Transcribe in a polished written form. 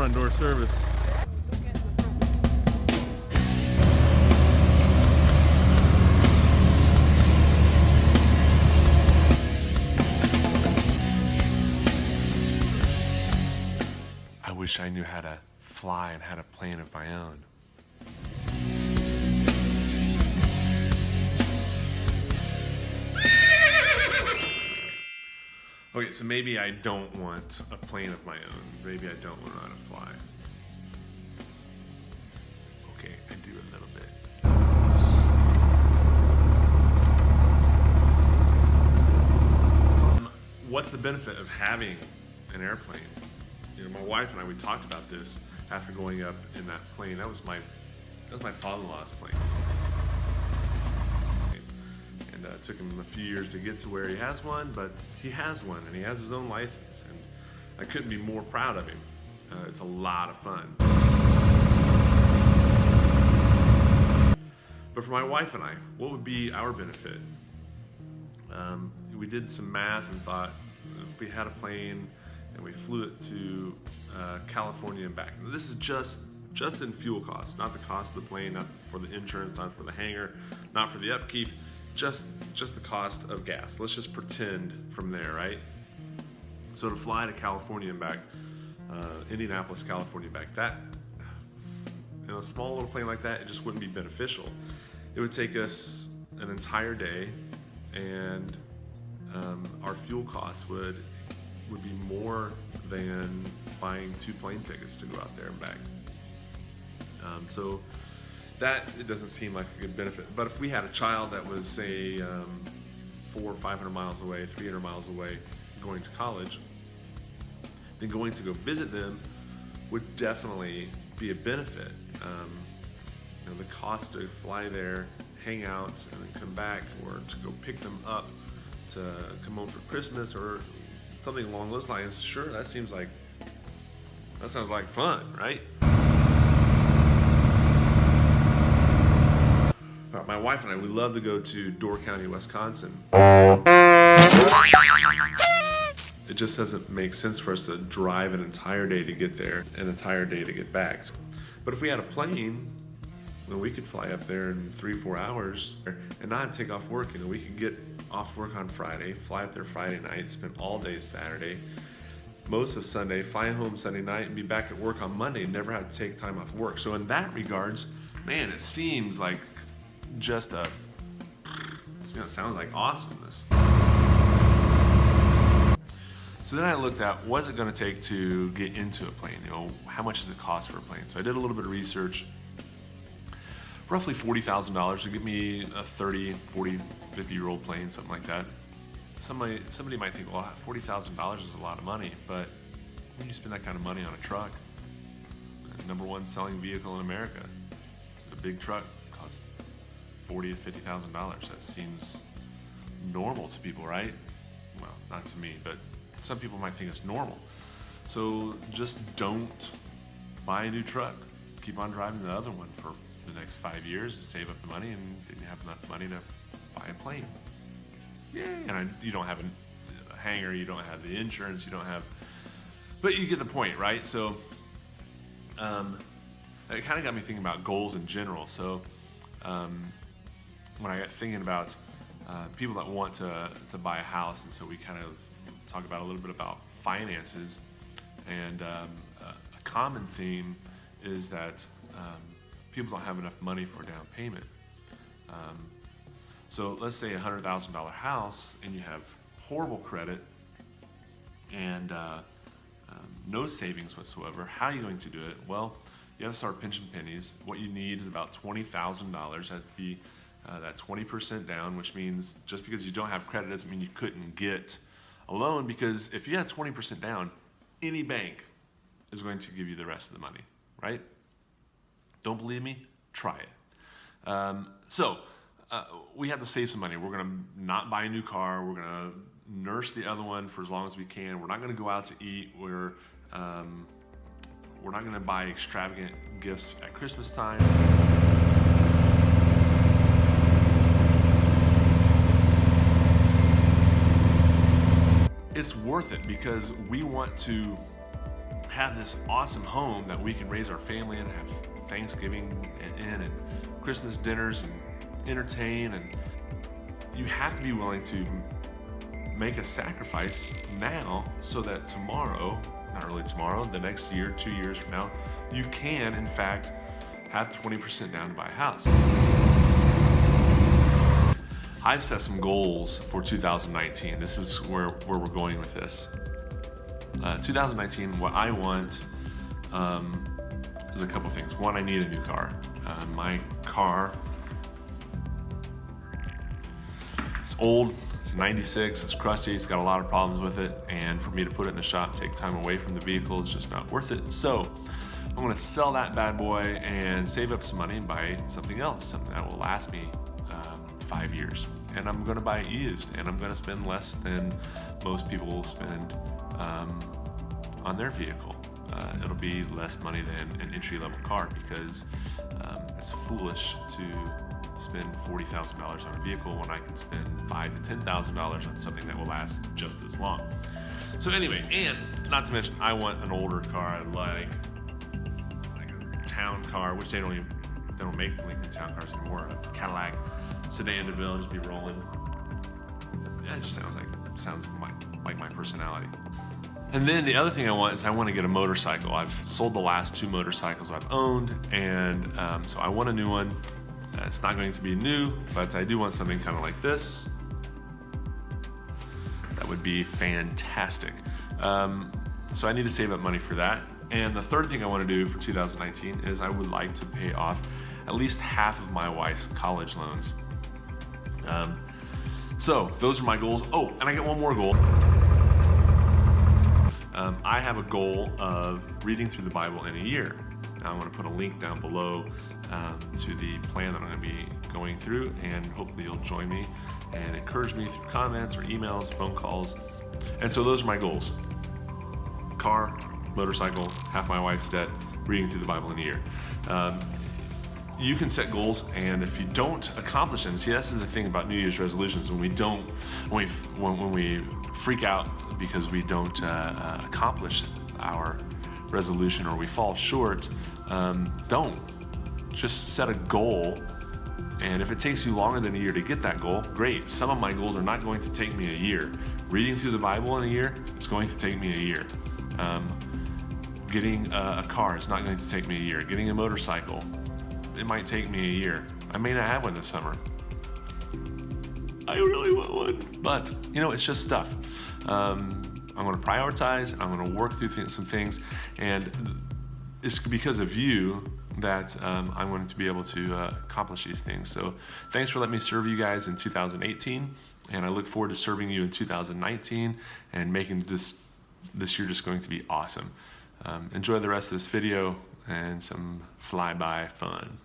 front door service. I wish I knew how to fly and had a plane of my own. Okay, so maybe I don't want a plane of my own. Maybe I don't want to know how to fly. Okay, I do a little bit. What's the benefit of having an airplane? You know, my wife and I, we talked about this after going up in that plane. That was my father-in-law's plane. And it took him a few years to get to where he has one, but he has one and he has his own license. And I couldn't be more proud of him. It's a lot of fun. But for my wife and I, what would be our benefit? We did some math and thought if we had a plane and we flew it to California and back. Now, this is just in fuel costs, not the cost of the plane, not for the insurance, not for the hangar, not for the upkeep, just the cost of gas. Let's just pretend from there, right? So to fly to California and back, Indianapolis, California back, that, you know, a small little plane like that, it just wouldn't be beneficial. It would take us an entire day, and our fuel costs would be more than buying 2 plane tickets to go out there and back. So that, it doesn't seem like a good benefit. But if we had a child that was, say, 400 or 500 miles away, 300 miles away, going to college, then going to go visit them would definitely be a benefit. You know, the cost to fly there, hang out, and then come back, or to go pick them up to come home for Christmas or something along those lines, sure, that sounds like fun, right? My wife and I, we love to go to Door County, Wisconsin. It just doesn't make sense for us to drive an entire day to get there, an entire day to get back. But if we had a plane, then we could fly up there in 3-4 hours and not take off work. You know, we could get off work on Friday, fly up there Friday night, spend all day Saturday, most of Sunday, fly home Sunday night, and be back at work on Monday and never have to take time off work. So in that regards, man, it seems like just a, you know, it sounds like awesomeness. So then I looked at what's it going to take to get into a plane. You know, how much does it cost for a plane? So I did a little bit of research. Roughly $40,000 to get me a 30, 40, 50-year-old plane, something like that. Somebody might think, well, $40,000 is a lot of money, but when you spend that kind of money on a truck, #1 selling vehicle in America, a big truck costs $40,000 to $50,000. That seems normal to people, right? Well, not to me, but some people might think it's normal. So just don't buy a new truck. Keep on driving the other one for the next 5 years and save up the money, and then you have enough money to buy a plane. Yeah, and you don't have a hangar, you don't have the insurance, you don't have, but you get the point, right? So it kind of got me thinking about goals in general. So when I got thinking about people that want to buy a house, and so we kind of talk about a little bit about finances, and a common theme is that people don't have enough money for a down payment. So let's say a $100,000 house, and you have horrible credit and no savings whatsoever. How are you going to do it? Well, you have to start pinching pennies. What you need is about $20,000. That'd be that 20% down, which means just because you don't have credit doesn't mean you couldn't get a loan, because if you had 20% down, any bank is going to give you the rest of the money, right? Don't believe me? Try it. We have to save some money. We're gonna not buy a new car. We're gonna nurse the other one for as long as we can. We're not gonna go out to eat. We're not gonna buy extravagant gifts at Christmas time. It's worth it because we want to have this awesome home that we can raise our family in, have Thanksgiving in, and Christmas dinners and entertain. And you have to be willing to make a sacrifice now so that tomorrow, not really tomorrow, the next year, 2 years from now, you can in fact have 20% down to buy a house. I've set some goals for 2019. This is where we're going with this. 2019, what I want is a couple things. One, I need a new car. My car, it's old, it's a 96, it's crusty, it's got a lot of problems with it, and for me to put it in the shop, take time away from the vehicle, is just not worth it. So I'm gonna sell that bad boy and save up some money and buy something else, something that will last me 5 years. And I'm gonna buy it used, and I'm gonna spend less than most people will spend on their vehicle. It'll be less money than an entry-level car, because it's foolish to spend $40,000 on a vehicle when I can spend $5,000 to $10,000 on something that will last just as long. So anyway, and not to mention, I want an older car. I like a town car, which they don't make Lincoln town cars anymore. A Cadillac sedan DeVille, just be rolling. Yeah, it just sounds like my personality. And then the other thing I want is I want to get a motorcycle. I've sold the last 2 motorcycles I've owned, and so I want a new one. It's not going to be new, but I do want something kind of like this. That would be fantastic. So I need to save up money for that. And the third thing I want to do for 2019 is I would like to pay off at least half of my wife's college loans. So those are my goals. Oh, and I got one more goal. I have a goal of reading through the Bible in a year. I'm going to put a link down below to the plan that I'm going to be going through, and hopefully you'll join me and encourage me through comments or emails, phone calls. And so those are my goals. Car, motorcycle, half my wife's debt, reading through the Bible in a year. You can set goals, and if you don't accomplish them, see, this is the thing about New Year's resolutions. When we freak out because we don't accomplish our resolution, or we fall short, don't. Just set a goal, and if it takes you longer than a year to get that goal, great. Some of my goals are not going to take me a year. Reading through the Bible in a year is going to take me a year. Getting a car is not going to take me a year. Getting a motorcycle, it might take me a year. I may not have one this summer. I really want one, but it's just stuff. I'm going to prioritize. I'm going to work through some things, and it's because of you that I'm going to be able to accomplish these things. So thanks for letting me serve you guys in 2018, and I look forward to serving you in 2019 and making this year just going to be awesome. Enjoy the rest of this video and some flyby fun.